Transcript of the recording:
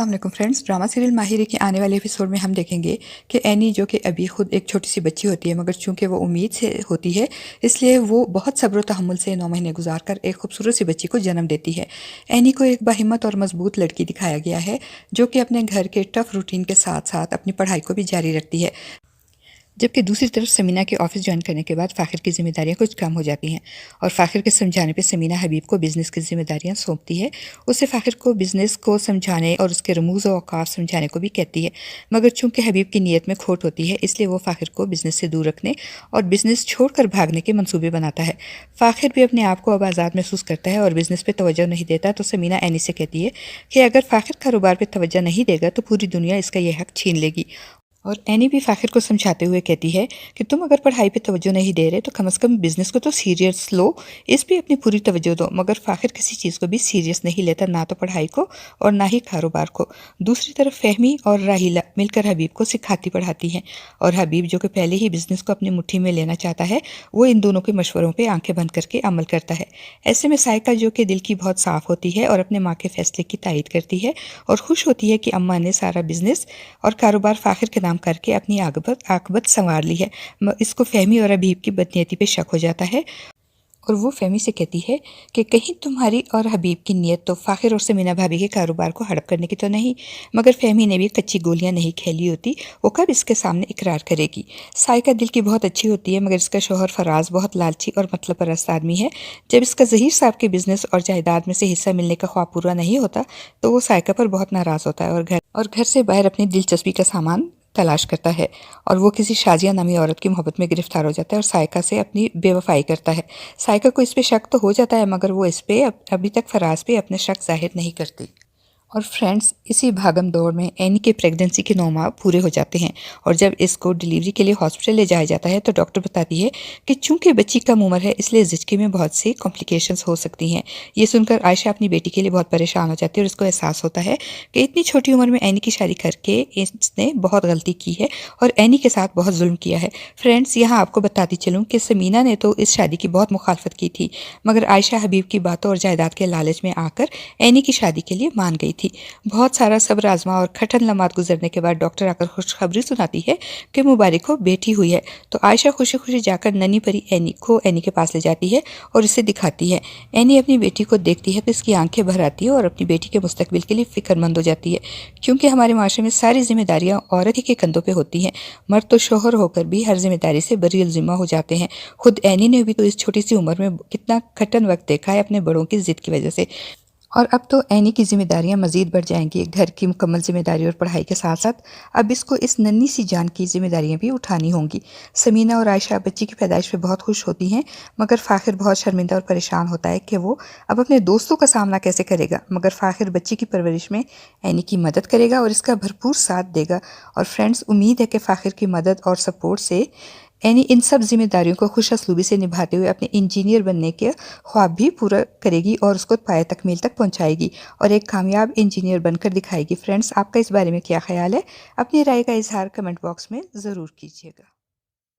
अस्सलाम वालेकुम friends. Drama serial माहिर के आने वाले एपिसोड में हम देखेंगे कि एनी जो कि अभी खुद एक छोटी सी बच्ची होती है, मगर चूंकि वो उम्मीद से होती है इसलिए वो बहुत सब्र व तहम्मुल से 9 महीने गुजार कर एक खूबसूरत सी बच्ची को जन्म देती है। एनी को एक बाहिम्मत और मजबूत लड़की दिखाया गया है जो कि अपने घर के टफ रूटीन के साथ साथ अपनी पढ़ाई को भी जारी रखती है। जबकि दूसरी तरफ समीना के ऑफिस ज्वाइन करने के बाद फ़ाखिर की जिम्मेदारियां कुछ कम हो जाती हैं और फ़ाखिर के समझाने पे समीना हबीब को बिज़नेस की जिम्मेदारियां सौंपती है। उसे फ़ाखिर को बिज़नेस को समझाने और उसके रमूज़ और औकाफ समझाने को भी कहती है, मगर चूंकि हबीब की नीयत में खोट होती है इसलिए वो फ़ाखिर को बिज़नेस से दूर रखने और बिज़नेस छोड़कर भागने के मंसूबे बनाता है। फ़ाखिर भी अपने आप को अब आज़ाद महसूस करता है और बिज़नेस पर तवज्जो नहीं देता, तो समीना एनी से कहती है कि अगर फ़ाखिर कारोबार पर तवज्जो नहीं देगा तो पूरी दुनिया इसका यह हक छीन लेगी। और एनी भी फ़ाखिर को समझाते हुए कहती है कि तुम अगर पढ़ाई पे तवज्जो नहीं दे रहे तो कम से कम बिज़नेस को तो सीरियस लो, इस पे अपनी पूरी तवज्जो दो। मगर फ़ाखिर किसी चीज़ को भी सीरियस नहीं लेता, ना तो पढ़ाई को और ना ही कारोबार को। दूसरी तरफ फ़हमी और राहिला मिलकर हबीब को सिखाती पढ़ाती हैं और हबीब जो कि पहले ही बिज़नेस को अपनी मुट्ठी में लेना चाहता है वो इन दोनों के मशवरों पर आंखें बंद करके अमल करता है। ऐसे में साइका जो कि दिल की बहुत साफ़ होती है और अपने माँ के फैसले की तायद करती है और खुश होती है कि अम्मा ने सारा बिज़नेस और कारोबार फ़ाखिर के नाम करके अपनी आकबत संवार ली है। इसको फ़हमी और हबीब की बदनीयती पे शक हो जाता है और वो फ़हमी से कहती है कि कहीं तुम्हारी और हबीब की नीयत तो फ़ाखिर और समीना भाभी के कारोबार को हड़प करने की तो नहीं। मगर फ़हमी ने भी कच्ची गोलियां नहीं खेली होती, वो कब इसके सामने इकरार करेगी। साइका दिल की बहुत अच्छी होती है, मगर इसका शोहर फराज बहुत लालची और मतलब परस्त आदमी है। जब इसका ज़हीर साहब के बिज़नेस और जायदाद में से हिस्सा मिलने का ख्वाब पूरा नहीं होता तो वो साइका पर बहुत नाराज़ होता है और घर से बाहर अपनी दिलचस्पी का सामान तलाश करता है और वो किसी शाजिया नामी औरत की मोहब्बत में गिरफ्तार हो जाता है और साइका से अपनी बेवफाई करता है। साइका को इस पे शक तो हो जाता है, मगर वो इस पे अभी तक फराज पे अपने शक जाहिर नहीं करती। और फ्रेंड्स, इसी भागम दौड़ में एनी के प्रेगनेंसी के 9 माह पूरे हो जाते हैं और जब इसको डिलीवरी के लिए हॉस्पिटल ले जाया जाता है तो डॉक्टर बताती है कि चूंकि बच्ची कम उम्र है इसलिए ज़िचकी में बहुत सी कॉम्प्लिकेशंस हो सकती हैं। ये सुनकर आयशा अपनी बेटी के लिए बहुत परेशान हो जाती है और इसको एहसास होता है कि इतनी छोटी उम्र में एनी की शादी करके इसने बहुत गलती की है और एनी के साथ बहुत जुल्म किया है। फ्रेंड्स, यहाँ आपको बताती चलूँ कि समीना ने तो इस शादी की बहुत मुखालफत की थी, मगर आयशा हबीब की बातों और जायदाद के लालच में आकर एनी की शादी के लिए मान गई थी। बहुत सारा सब्र आजमा और कठिन लम्हात गुजरने के बाद डॉक्टर आकर खुशखबरी सुनाती है कि मुबारक हो, बेटी हुई है। तो आयशा खुशी खुशी जाकर नन्ही परी एनी के पास ले जाती है और इसे दिखाती है। एनी अपनी बेटी को देखती है तो इसकी आंखें भर आती है और अपनी बेटी के मुस्तकबिल के लिए फिक्रमंद हो जाती है, क्योंकि हमारे माशरे में सारी जिम्मेदारियां औरत ही के कंधों पे होती हैं। मर्द तो शोहर होकर भी हर जिम्मेदारी से बरी जिम्मा हो जाते हैं। खुद एनी ने भी तो इस छोटी सी उम्र में कितना कठिन वक्त देखा है अपने बड़ों की जिद की वजह से। और अब तो एनी की जिम्मेदारियां मजीद बढ़ जाएंगी। घर की मुकम्मल जिम्मेदारी और पढ़ाई के साथ साथ अब इसको इस नन्ही सी जान की जिम्मेदारियां भी उठानी होंगी। समीना और आयशा बच्ची की पैदाइश पे बहुत खुश होती हैं, मगर फ़ाखिर बहुत शर्मिंदा और परेशान होता है कि वो अब अपने दोस्तों का सामना कैसे करेगा। मगर फ़ाखिर बच्ची की परवरिश में एनी की मदद करेगा और इसका भरपूर साथ देगा। और फ्रेंड्स, उम्मीद है कि फ़ाखिर की मदद और सपोर्ट से एनी इन सब जिम्मेदारियों को खुश असलूबी से निभाते हुए अपने इंजीनियर बनने के ख्वाब भी पूरा करेगी और उसको पाए तकमील तक पहुंचाएगी और एक कामयाब इंजीनियर बनकर दिखाएगी। फ्रेंड्स, आपका इस बारे में क्या ख्याल है? अपनी राय का इजहार कमेंट बॉक्स में ज़रूर कीजिएगा।